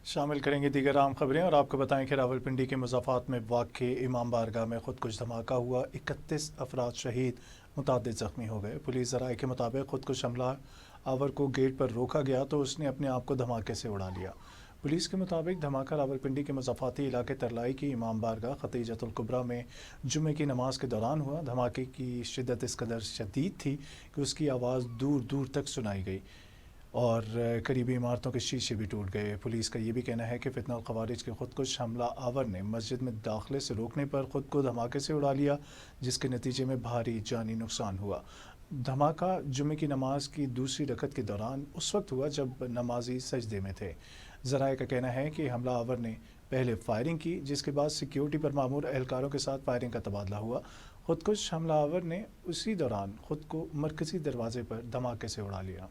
शामिल करेंगे दीगर आम खबरें और आपको बताएं कि रावलपिंडी के मुज़ाफ़ात में वाक़ इमाम बारगाह में खुदकुश धमाका हुआ। 31 अफराद शहीद, मुतअद्दिद ज़ख्मी हो गए। पुलिस ज़राए के मुताबिक खुदकुश हमला आवर को गेट पर रोका गया तो उसने अपने आप को धमाके से उड़ा लिया। पुलिस के मुताबिक धमाका रावलपिंडी के मुज़ाफ़ाती इलाके तरलाई की इमाम बारगाह खतीजतुल कुबरा में जुम्मे की नमाज के दौरान हुआ। धमाके की शिद्दत इस कदर शदीद थी कि उसकी आवाज़ दूर दूर तक सुनाई गई और करीबी इमारतों के शीशे भी टूट गए। पुलिस का ये भी कहना है कि फितना खवारिज के खुदकुश हमला आवर ने मस्जिद में दाखिले से रोकने पर खुद को धमाके से उड़ा लिया, जिसके नतीजे में भारी जानी नुकसान हुआ। धमाका जुमे की नमाज की दूसरी रकत के दौरान उस वक्त हुआ जब नमाजी सजदे में थे। ज़राए का कहना है कि हमला आवर ने पहले फायरिंग की, जिसके बाद सिक्योरिटी पर मामूर एहलकारों के साथ फायरिंग का तबादला हुआ। खुदकुश हमला आवर ने उसी दौरान खुद को मरकज़ी दरवाजे पर धमाके से उड़ा लिया।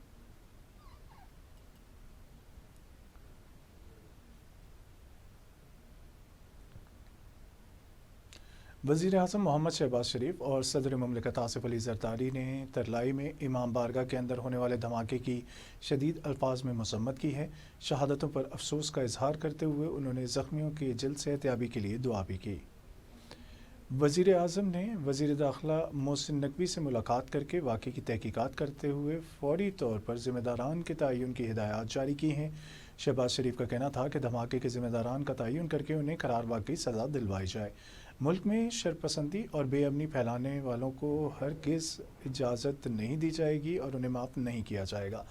वज़ीर आज़म मोहम्मद शहबाज शरीफ और सदर मुमलिकत आसिफ अली ज़रदारी ने तरलाई में इमाम बारगाह के अंदर होने वाले धमाके की शदीद अल्फाज में मसम्मत की है। शहादतों पर अफसोस का इजहार करते हुए उन्होंने ज़ख्मियों की जल्द सेहतयाबी के लिए दुआ भी की। वज़ीर आज़म ने वज़ीर दाखिला मोहसिन नकवी से मुलाकात करके वाक़े की तहकीकात करते हुए फ़ौरी तौर पर ज़िम्मेदारान के तयन की हिदायत जारी की हैं। शहबाज शरीफ का कहना था कि धमाके के ज़िम्मेदारान का तयन करके उन्हें करार वाक़ई सज़ा दिलवाई जाए। मुल्क में शरपसंदी और बेअमनी फैलाने वालों को हरगिज़ इजाज़त नहीं दी जाएगी और उन्हें माफ़ नहीं किया जाएगा।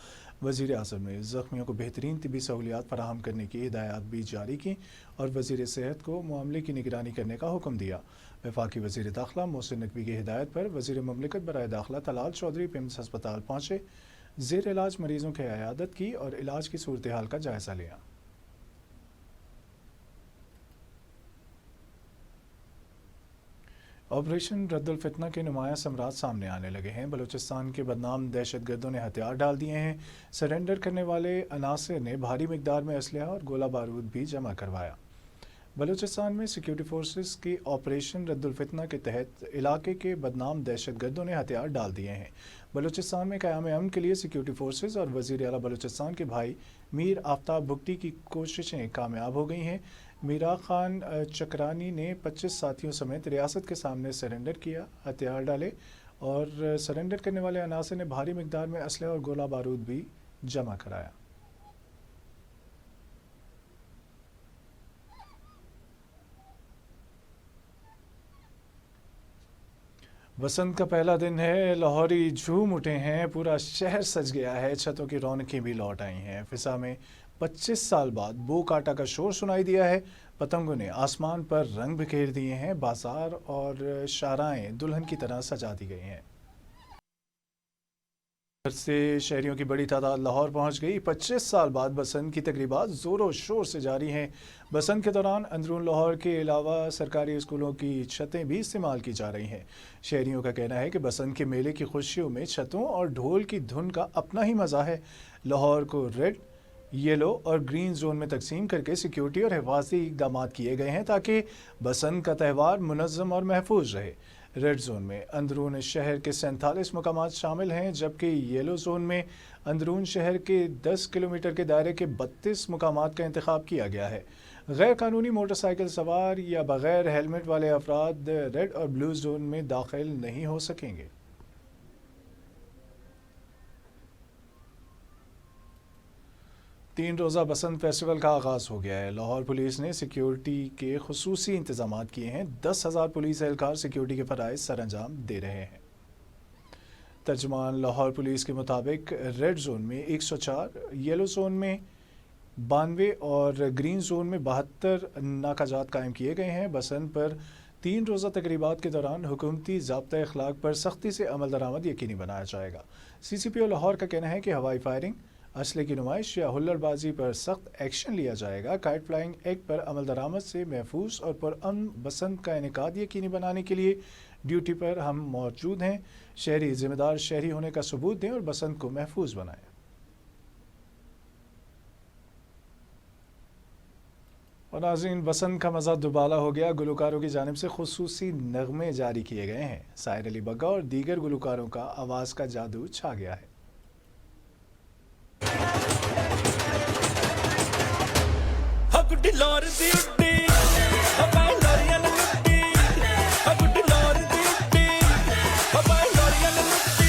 वज़ीर आज़म ने ज़ख्मियों को बेहतरीन तिबी सहूलियात फराहम करने की हिदायत भी जारी की और वज़ीर सेहत को मामले की निगरानी करने का हुक्म दिया। वफाकी वज़ीर दाखिला मोहसिन नकवी की हिदायत पर वज़ीर मुमलिकत बराए दाखिला तलाल चौधरी पिम्स अस्पताल पहुँचे, ज़ेर इलाज मरीज़ों की इयादत की और इलाज की सूरत हाल का जायज़ा लिया। ऑपरेशन रद्दुल फितना के नुमाया समरात सामने आने लगे हैं। बलूचिस्तान के बदनाम दहशतगर्दों ने हथियार डाल दिए हैं। सरेंडर करने वाले अनासर ने भारी मिकदार में असलहा और गोला बारूद भी जमा करवाया। बलूचिस्तान में सिक्योरिटी फोर्सेस की ऑपरेशन रद्दुल फितना के तहत इलाके के बदनाम दहशतगर्दों ने हथियार डाल दिए हैं। बलूचिस्तान में क़याम अमन के लिए सिक्योरिटी फोर्सेस और वज़ीर आला बलूचिस्तान के भाई मीर आफ्ताब भुगटी की कोशिशें कामयाब हो गई हैं। मीरा खान चक्रानी ने 25 साथियों समेत रियासत के सामने सरेंडर किया, हथियार डाले और सरेंडर करने वाले अनासर ने भारी मिकदार में असलहा और गोला बारूद भी जमा कराया। बसंत का पहला दिन है, लाहौरी झूम उठे हैं, पूरा शहर सज गया है, छतों की रौनकें भी लौट आई हैं। फिजा में 25 साल बाद बो काटा का शोर सुनाई दिया है। पतंगों ने आसमान पर रंग बिखेर दिए हैं। बाजार और शाराएं दुल्हन की तरह सजा दी गई हैं। से शहरियों की बड़ी तादाद लाहौर पहुंच गई। 25 साल बाद बसंत की तकरीबात ज़ोरों शोर से जारी हैं। बसंत के दौरान अंदरून लाहौर के अलावा सरकारी स्कूलों की छतें भी इस्तेमाल की जा रही हैं। शहरियों का कहना है कि बसंत के मेले की खुशियों में छतों और ढोल की धुन का अपना ही मज़ा है। लाहौर को रेड, येलो और ग्रीन जोन में तकसीम करके सिक्योरिटी और हिफाजती इकदाम किए गए हैं ताकि बसंत का त्यौहार मुनज़्ज़म और महफूज रहे। रेड जोन में अंदरून शहर के 47 मकामात शामिल हैं, जबकि येलो जोन में अंदरून शहर के 10 किलोमीटर के दायरे के 32 मकामात का इंतखाब किया गया है। गैर कानूनी मोटरसाइकिल सवार या बगैर हेलमेट वाले अफराद रेड और ब्लू जोन में दाखिल नहीं हो सकेंगे। तीन रोज़ा बसंत फेस्टिवल का आगाज़ हो गया है। लाहौर पुलिस ने सिक्योरिटी के खुसूसी इंतजाम किए हैं। 10,000 पुलिस एहलकार सिक्योरिटी के फ़राइज़ सर अंजाम दे रहे हैं। तर्जुमान लाहौर पुलिस के मुताबिक रेड जोन में 104, येलो जोन में 92 और ग्रीन जोन में 72 नाकाजात कायम किए गए हैं। बसंत पर 3 रोज़ा तकरीबात के दौरान हुकूमती ज़ाब्ता अखलाक पर सख्ती से अमल दरामद यकीनी बनाया जाएगा। CCPO लाहौर का कहना है कि हवाई फायरिंग, असले की नुमाइश या हुल्लड़बाजी पर सख्त एक्शन लिया जाएगा। काइट फ्लाइंग एक्ट पर अमल दरामद से महफूज और पुरअमन बसंत का इनेकाद यकीनी बनाने के लिए ड्यूटी पर हम मौजूद हैं। शहरी जिम्मेदार शहरी होने का सबूत दें और बसंत को महफूज बनाएं। और नाज़रीन, बसंत का मज़ा दुबाला हो गया। गुलकारों की जानिब से खुसूसी नगमे जारी किए गए हैं। साहिर अली बग्गा और दीगर गुलकारों का आवाज़ का जादू छा गया है। ਲਾਹੌਰ ਦੀ ਉੱਡੀ ਆਪਾਂ ਲੋਰੀਆਂ ਨੂੰ ਲੁੱਟੀ ਆ ਗੁੱਡੀ ਲਾਹੌਰ ਦੀ ਉੱਡੀ ਆਪਾਂ ਲੋਰੀਆਂ ਨੂੰ ਲੁੱਟੀ।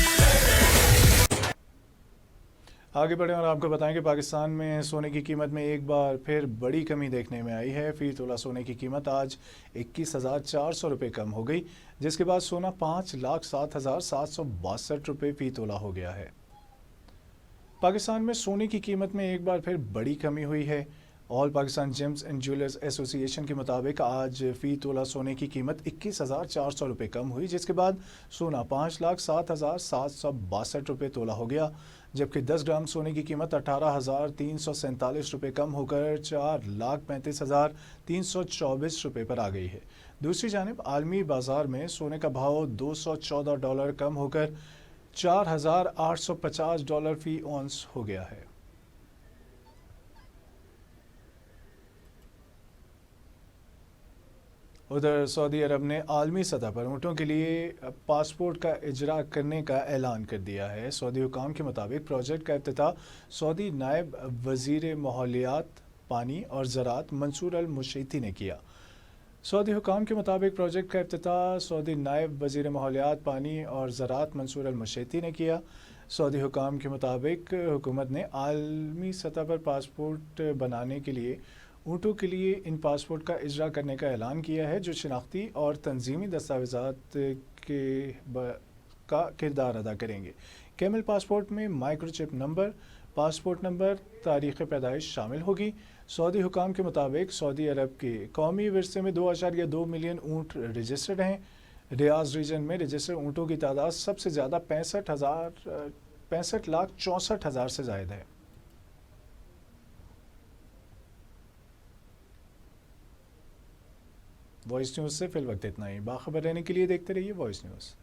आगे बढ़ें और आपको बताएं कि पाकिस्तान में सोने की कीमत में एक बार फिर बड़ी कमी देखने में आई है। फी तोला सोने की कीमत आज 21,400 रुपये कम हो गई, जिसके बाद सोना 5,07,762 रुपये फी तोला हो गया है। पाकिस्तान में सोने की कीमत में एक बार फिर बड़ी कमी हुई है। All Pakistan James and jewellers association के मुताबिक आज फ़ी तोला सोने की कीमत 21,400 रुपये कम हुई, जिसके बाद सोना 5,07,762 रुपये तोला हो गया, जबकि 10 ग्राम सोने की कीमत 18,347 रुपये कम होकर 4,35,324 रुपये पर आ गई है। दूसरी जानिब आलमी बाज़ार में सोने का भाव $214 कम होकर $4,850 फ़ी औंस हो गया है। उधर सऊदी अरब ने आलमी सतह पर ऊँटों के लिए पासपोर्ट का इजरा करने का ऐलान कर दिया है। सऊदी हुकाम के मुताबिक प्रोजेक्ट का इफ्तिताह सऊदी नायब वज़ीर माहौलियात, पानी और ज़राअत मंसूर अल मुशैती ने किया। सऊदी हुकाम के मुताबिक प्रोजेक्ट का इफ्तिताह सऊदी नायब वज़ीर माहौलियात, पानी और ज़राअत मंसूर अल मुशैती ने किया। सऊदी हुकाम के मुताबिक हुकूमत ने आलमी सतह पर पासपोर्ट बनाने के लिए ऊँटों के लिए इन पासपोर्ट का इजरा करने का ऐलान किया है, जो शनाख्ती और तंजीमी दस्तावेज़ात का किरदार अदा करेंगे। कैमल पासपोर्ट में माइक्रोचिप नंबर, पासपोर्ट नंबर, तारीख़ पैदाइश शामिल होगी। सऊदी हुकाम के मुताबिक सऊदी अरब के कौमी विरसे में 2.2 मिलियन ऊँट रजिस्टर्ड हैं। रियाज रीजन में रजिस्टर्ड ऊँटों की तादाद सबसे ज़्यादा 65,64,000 से ज़ायद है। वॉइस न्यूज़ से फिल वक्त इतना ही। बाखबर रहने के लिए देखते रहिए वॉइस न्यूज़।